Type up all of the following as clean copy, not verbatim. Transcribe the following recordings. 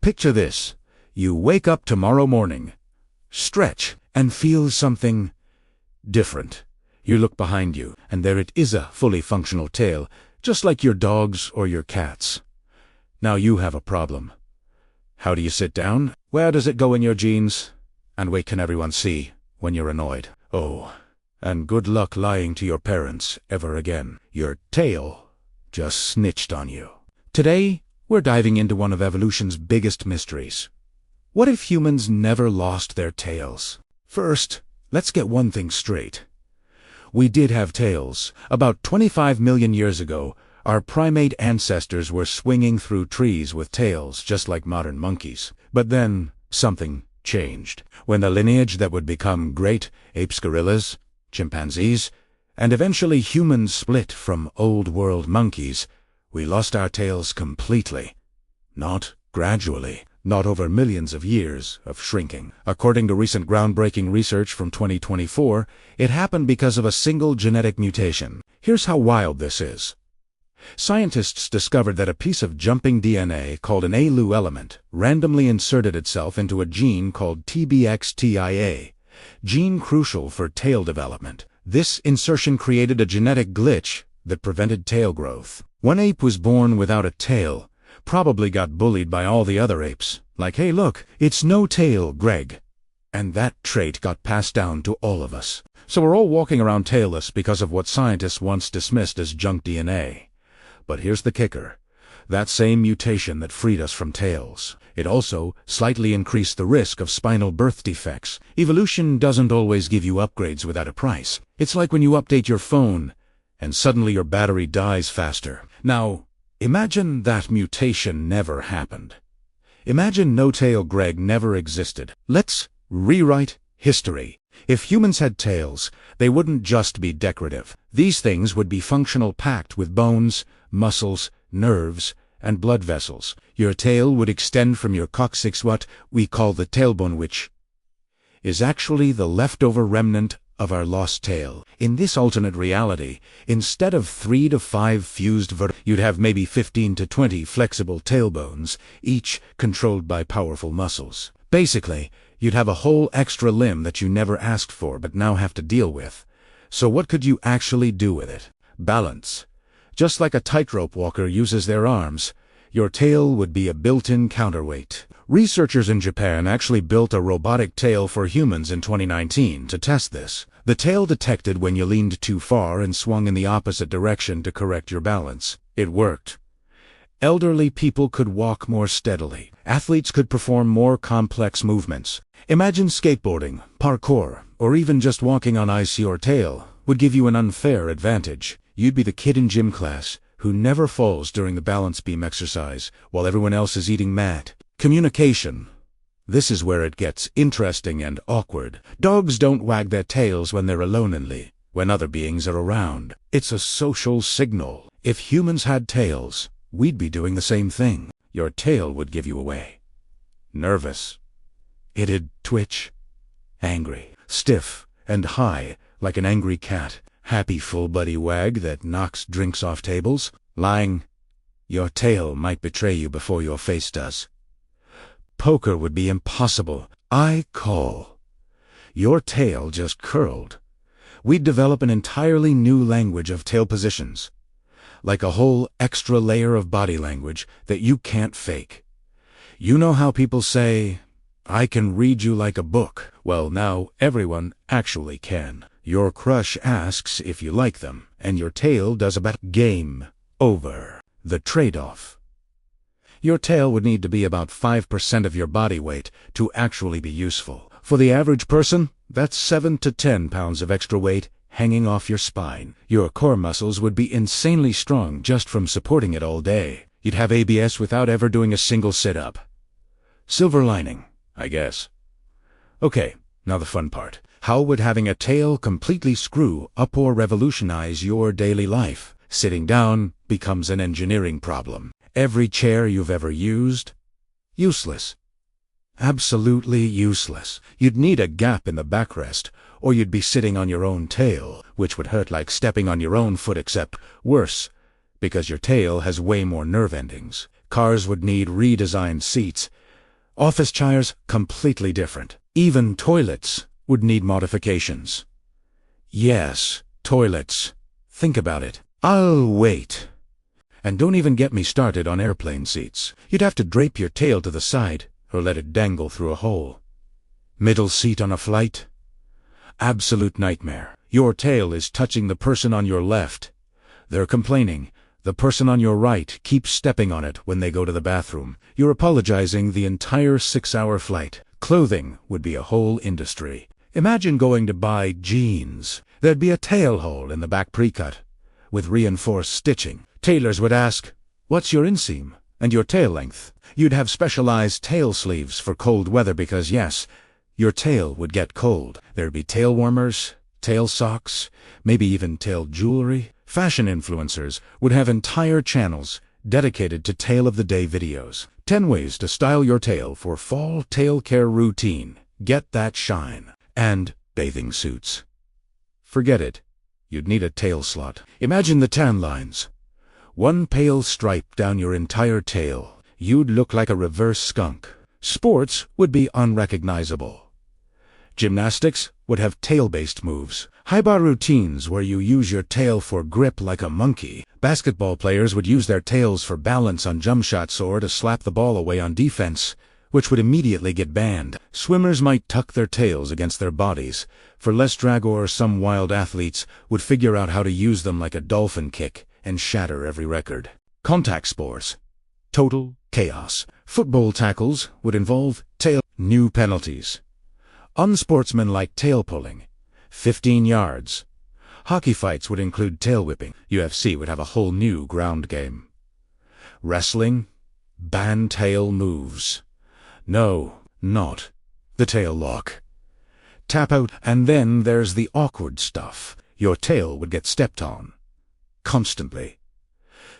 Picture this. You wake up tomorrow morning, stretch, and feel something different. You look behind you, and there it is, a fully functional tail, just like your dog's or your cat's. Now you have a problem. How do you sit down? Where does it go in your jeans? And wait, can everyone see when you're annoyed? Oh, and good luck lying to your parents ever again. Your tail just snitched on you. Today, we're diving into one of evolution's biggest mysteries. What if humans never lost their tails? First, let's get one thing straight. We did have tails. About 25 million years ago, our primate ancestors were swinging through trees with tails, just like modern monkeys. But then, something changed. When the lineage that would become great apes, gorillas, chimpanzees, and eventually humans split from old-world monkeys, we lost our tails completely. Not gradually. Not over millions of years of shrinking. According to recent groundbreaking research from 2024, it happened because of a single genetic mutation. Here's how wild this is. Scientists discovered that a piece of jumping DNA called an ALU element randomly inserted itself into a gene called TBXTIA, gene crucial for tail development. This insertion created a genetic glitch that prevented tail growth. One ape was born without a tail, probably got bullied by all the other apes. Like, hey look, it's no tail, Greg. And that trait got passed down to all of us. So we're all walking around tailless because of what scientists once dismissed as junk DNA. But here's the kicker. That same mutation that freed us from tails, it also slightly increased the risk of spinal birth defects. Evolution doesn't always give you upgrades without a price. It's like when you update your phone, and suddenly your battery dies faster. Now, imagine that mutation never happened. Imagine no-tail Greg never existed. Let's rewrite history. If humans had tails, they wouldn't just be decorative. These things would be functional, packed with bones, muscles, nerves, and blood vessels. Your tail would extend from your coccyx, what we call the tailbone, which is actually the leftover remnant of our lost tail. In this alternate reality, instead of 3 to 5 fused vertebrae, you'd have maybe 15 to 20 flexible tailbones, each controlled by powerful muscles. Basically, you'd have a whole extra limb that you never asked for but now have to deal with. So what could you actually do with it? Balance. Just like a tightrope walker uses their arms, your tail would be a built-in counterweight. Researchers in Japan actually built a robotic tail for humans in 2019 to test this. The tail detected when you leaned too far and swung in the opposite direction to correct your balance. It worked. Elderly people could walk more steadily. Athletes could perform more complex movements. Imagine skateboarding, parkour, or even just walking on ice. Your tail would give you an unfair advantage. You'd be the kid in gym class who never falls during the balance beam exercise while everyone else is eating mat. Communication. This is where it gets interesting and awkward. Dogs don't wag their tails when they're alone, when other beings are around. It's a social signal. If humans had tails, we'd be doing the same thing. Your tail would give you away. Nervous. It'd twitch. Angry. Stiff and high, like an angry cat. Happy full buddy wag that knocks drinks off tables. Lying. Your tail might betray you before your face does. Poker would be impossible. I call. Your tail just curled. We'd develop an entirely new language of tail positions. Like a whole extra layer of body language that you can't fake. You know how people say, I can read you like a book. Well, now everyone actually can. Your crush asks if you like them, and your tail does about game over. The trade-off. Your tail would need to be about 5% of your body weight to actually be useful. For the average person, that's 7 to 10 pounds of extra weight hanging off your spine. Your core muscles would be insanely strong just from supporting it all day. You'd have ABS without ever doing a single sit-up. Silver lining, I guess. Okay, now the fun part. How would having a tail completely screw up or revolutionize your daily life? Sitting down becomes an engineering problem. Every chair you've ever used? Useless. Absolutely useless. You'd need a gap in the backrest, or you'd be sitting on your own tail, which would hurt like stepping on your own foot, except worse, because your tail has way more nerve endings. Cars would need redesigned seats, Office chairs, completely different. Even toilets would need modifications. Yes, toilets. Think about it. I'll wait. And don't even get me started on airplane seats. You'd have to drape your tail to the side, or let it dangle through a hole. Middle seat on a flight? Absolute nightmare. Your tail is touching the person on your left. They're complaining. The person on your right keeps stepping on it when they go to the bathroom. You're apologizing the entire 6-hour flight. Clothing would be a whole industry. Imagine going to buy jeans. There'd be a tail hole in the back pre-cut, with reinforced stitching. Tailors would ask, "What's your inseam and your tail length?" You'd have specialized tail sleeves for cold weather because, yes, your tail would get cold. There'd be tail warmers, tail socks, maybe even tail jewelry. Fashion influencers would have entire channels dedicated to tail of the day videos. 10 ways to style your tail for fall tail care routine. Get that shine. And bathing suits. Forget it. You'd need a tail slot. Imagine the tan lines. One pale stripe down your entire tail. You'd look like a reverse skunk. Sports would be unrecognizable. Gymnastics would have tail-based moves. High bar routines where you use your tail for grip like a monkey. Basketball players would use their tails for balance on jump shots or to slap the ball away on defense, which would immediately get banned. Swimmers might tuck their tails against their bodies for less drag, or some wild athletes would figure out how to use them like a dolphin kick and shatter every record. Contact sports. Total chaos. Football tackles would involve tail. New penalties. Unsportsmanlike tail pulling. 15 yards. Hockey fights would include tail whipping. UFC would have a whole new ground game. Wrestling. Ban tail moves. No, not the tail lock. Tap out. And then there's the awkward stuff. Your tail would get stepped on. Constantly.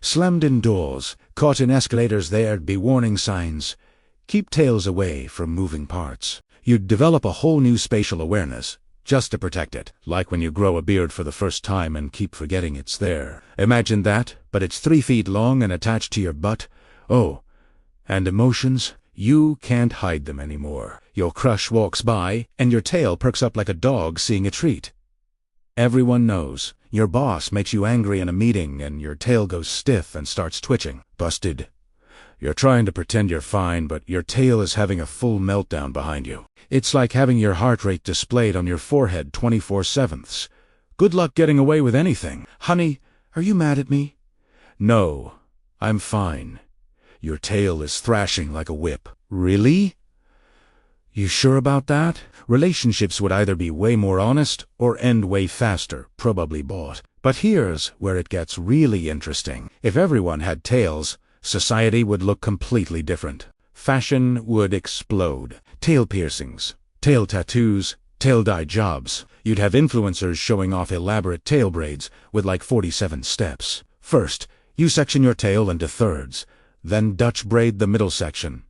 Slammed indoors, caught in escalators, there'd be warning signs. Keep tails away from moving parts. You'd develop a whole new spatial awareness, just to protect it, like when you grow a beard for the first time and keep forgetting it's there. Imagine that, but it's 3 feet long and attached to your butt. Oh, and emotions? You can't hide them anymore. Your crush walks by, and your tail perks up like a dog seeing a treat. Everyone knows. Your boss makes you angry in a meeting, and your tail goes stiff and starts twitching. Busted. You're trying to pretend you're fine, but your tail is having a full meltdown behind you. It's like having your heart rate displayed on your forehead 24/7. Good luck getting away with anything. Honey, are you mad at me? No, I'm fine. Your tail is thrashing like a whip. Really? You sure about that? Relationships would either be way more honest or end way faster, probably both. But here's where it gets really interesting. If everyone had tails, society would look completely different. Fashion would explode. Tail piercings, tail tattoos, tail dye jobs. You'd have influencers showing off elaborate tail braids with like 47 steps. First, you section your tail into thirds, then Dutch braid the middle section.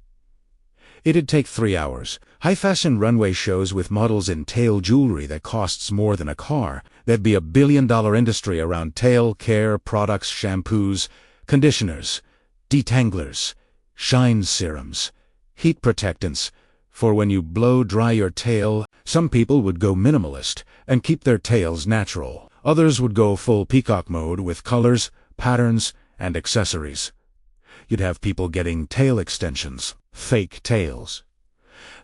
It'd take 3 hours. High-fashion runway shows with models in tail jewelry that costs more than a car. There'd be a billion-dollar industry around tail care products, shampoos, conditioners, detanglers, shine serums, heat protectants. For when you blow dry your tail, some people would go minimalist and keep their tails natural. Others would go full peacock mode with colors, patterns, and accessories. You'd have people getting tail extensions, fake tails.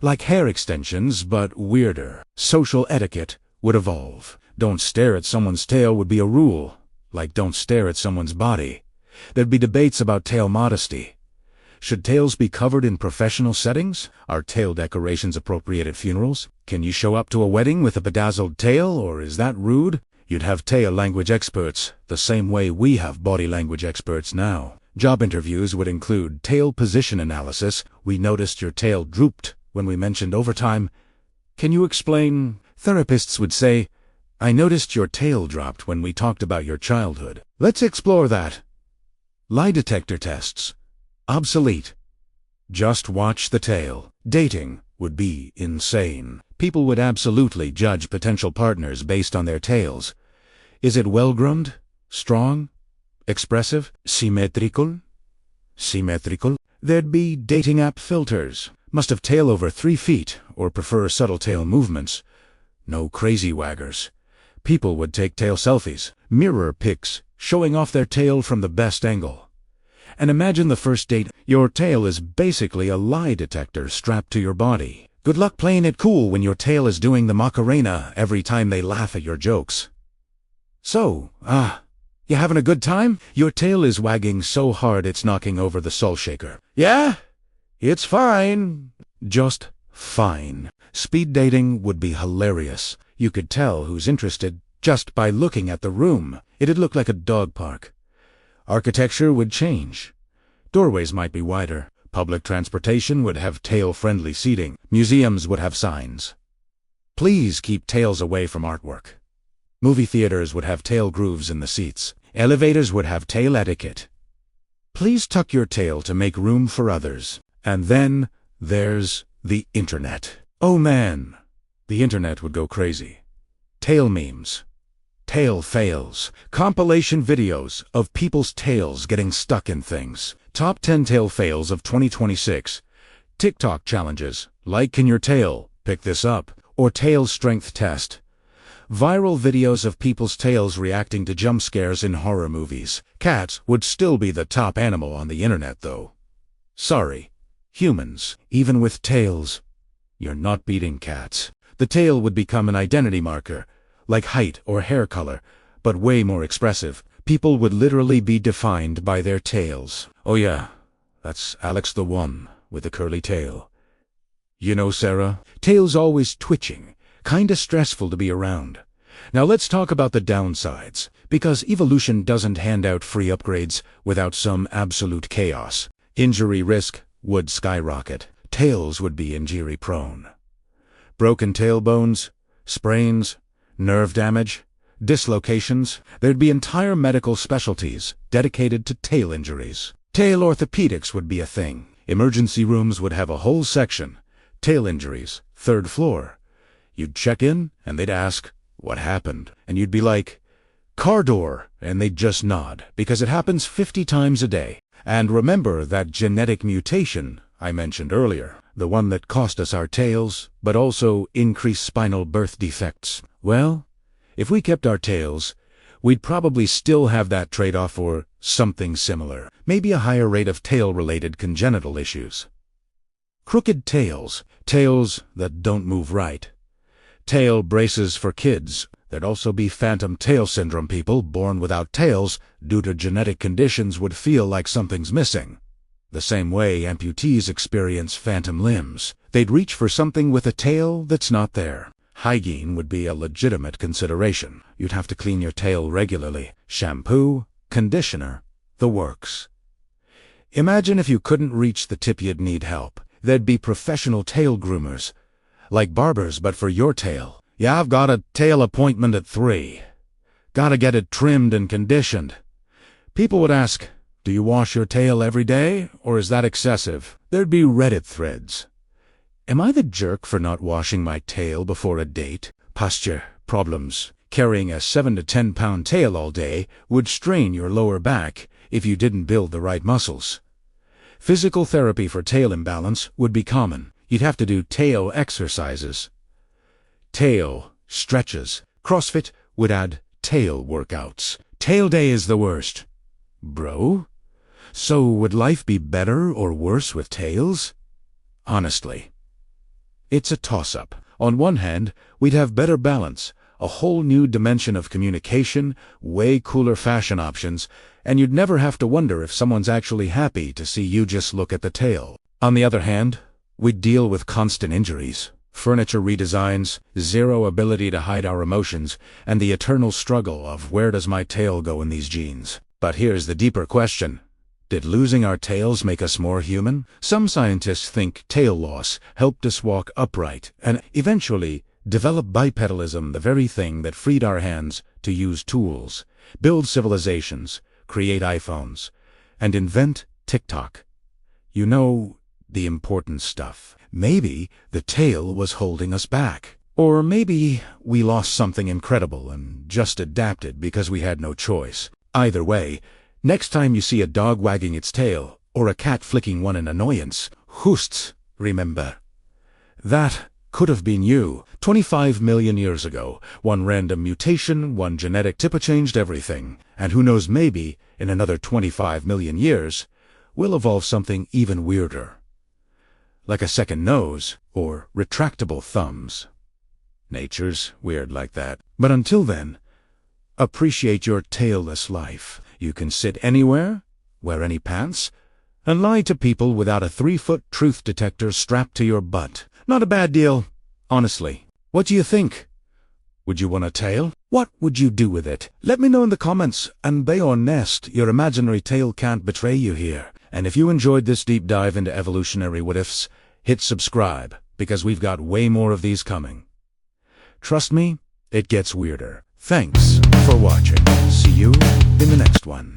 Like hair extensions, but weirder. Social etiquette would evolve. Don't stare at someone's tail would be a rule, like don't stare at someone's body. There'd be debates about tail modesty. Should tails be covered in professional settings? Are tail decorations appropriate at funerals? Can you show up to a wedding with a bedazzled tail, or is that rude? You'd have tail language experts, the same way we have body language experts now. Job interviews would include tail position analysis. We noticed your tail drooped when we mentioned overtime. Can you explain? Therapists would say, I noticed your tail dropped when we talked about your childhood. Let's explore that. Lie detector tests. Obsolete. Just watch the tail. Dating would be insane. People would absolutely judge potential partners based on their tails. Is it well-groomed? Strong? Expressive? Symmetrical? Symmetrical? There'd be dating app filters. Must have tail over 3 feet, or prefer subtle tail movements. No crazy waggers. People would take tail selfies, mirror pics, showing off their tail from the best angle. And imagine the first date. Your tail is basically a lie detector strapped to your body. Good luck playing it cool when your tail is doing the Macarena every time they laugh at your jokes. So, you having a good time? Your tail is wagging so hard it's knocking over the salt shaker. Yeah? It's fine. Just fine. Speed dating would be hilarious. You could tell who's interested just by looking at the room. It'd look like a dog park. Architecture would change. Doorways might be wider. Public transportation would have tail-friendly seating. Museums would have signs. Please keep tails away from artwork. Movie theaters would have tail grooves in the seats. Elevators would have tail etiquette. Please tuck your tail to make room for others. And then there's the internet. Oh man, the internet would go crazy. Tail memes. Tail fails. Compilation videos of people's tails getting stuck in things. Top 10 tail fails of 2026. TikTok challenges. Can your tail pick this up? Or tail strength test. Viral videos of people's tails reacting to jump scares in horror movies. Cats would still be the top animal on the internet though. Sorry, humans, even with tails, you're not beating cats. The tail would become an identity marker, like height or hair color, but way more expressive. People would literally be defined by their tails. Oh yeah, that's Alex the one with the curly tail. You know Sarah? Tail's always twitching. Kinda stressful to be around. Now let's talk about the downsides, because evolution doesn't hand out free upgrades without some absolute chaos. Injury risk would skyrocket. Tails would be injury prone. Broken tailbones, sprains, nerve damage, dislocations. There'd be entire medical specialties dedicated to tail injuries. Tail orthopedics would be a thing. Emergency rooms would have a whole section. Tail injuries, 3rd floor. You'd check in, and they'd ask, what happened? And you'd be like, car door, and they'd just nod, because it happens 50 times a day. And remember that genetic mutation I mentioned earlier, the one that cost us our tails, but also increased spinal birth defects. Well, if we kept our tails, we'd probably still have that trade-off or something similar. Maybe a higher rate of tail-related congenital issues. Crooked tails, tails that don't move right. Tail braces for kids. There'd also be phantom tail syndrome. People born without tails due to genetic conditions would feel like something's missing. The same way amputees experience phantom limbs. They'd reach for something with a tail that's not there. Hygiene would be a legitimate consideration. You'd have to clean your tail regularly. Shampoo, conditioner, the works. Imagine if you couldn't reach the tip, you'd need help. There'd be professional tail groomers. Like barbers, but for your tail. Yeah, I've got a tail appointment at 3. Gotta get it trimmed and conditioned. People would ask, do you wash your tail every day, or is that excessive? There'd be Reddit threads. Am I the jerk for not washing my tail before a date? Posture problems. Carrying a 7 to 10 pound tail all day would strain your lower back if you didn't build the right muscles. Physical therapy for tail imbalance would be common. You'd have to do tail exercises. Tail stretches. CrossFit would add tail workouts. Tail day is the worst. Bro? So would life be better or worse with tails? Honestly, it's a toss-up. On one hand, we'd have better balance, a whole new dimension of communication, way cooler fashion options, and you'd never have to wonder if someone's actually happy to see you just look at the tail. On the other hand, we'd deal with constant injuries, furniture redesigns, zero ability to hide our emotions, and the eternal struggle of where does my tail go in these jeans. But here's the deeper question. Did losing our tails make us more human? Some scientists think tail loss helped us walk upright and eventually develop bipedalism, the very thing that freed our hands to use tools, build civilizations, create iPhones, and invent TikTok. You know, the important stuff. Maybe the tail was holding us back. Or maybe we lost something incredible and just adapted because we had no choice. Either way, next time you see a dog wagging its tail or a cat flicking one in annoyance, hoosts, Remember, that could have been you 25 million years ago. One random mutation, one genetic tipper changed everything. And who knows, maybe, in another 25 million years, we'll evolve something even weirder. Like a second nose, or retractable thumbs. Nature's weird like that. But until then, appreciate your tailless life. You can sit anywhere, wear any pants, and lie to people without a 3-foot truth detector strapped to your butt. Not a bad deal, honestly. What do you think? Would you want a tail? What would you do with it? Let me know in the comments, and be honest, your imaginary tail can't betray you here. And if you enjoyed this deep dive into evolutionary what-ifs, hit subscribe, because we've got way more of these coming. Trust me, it gets weirder. Thanks for watching. See you in the next one.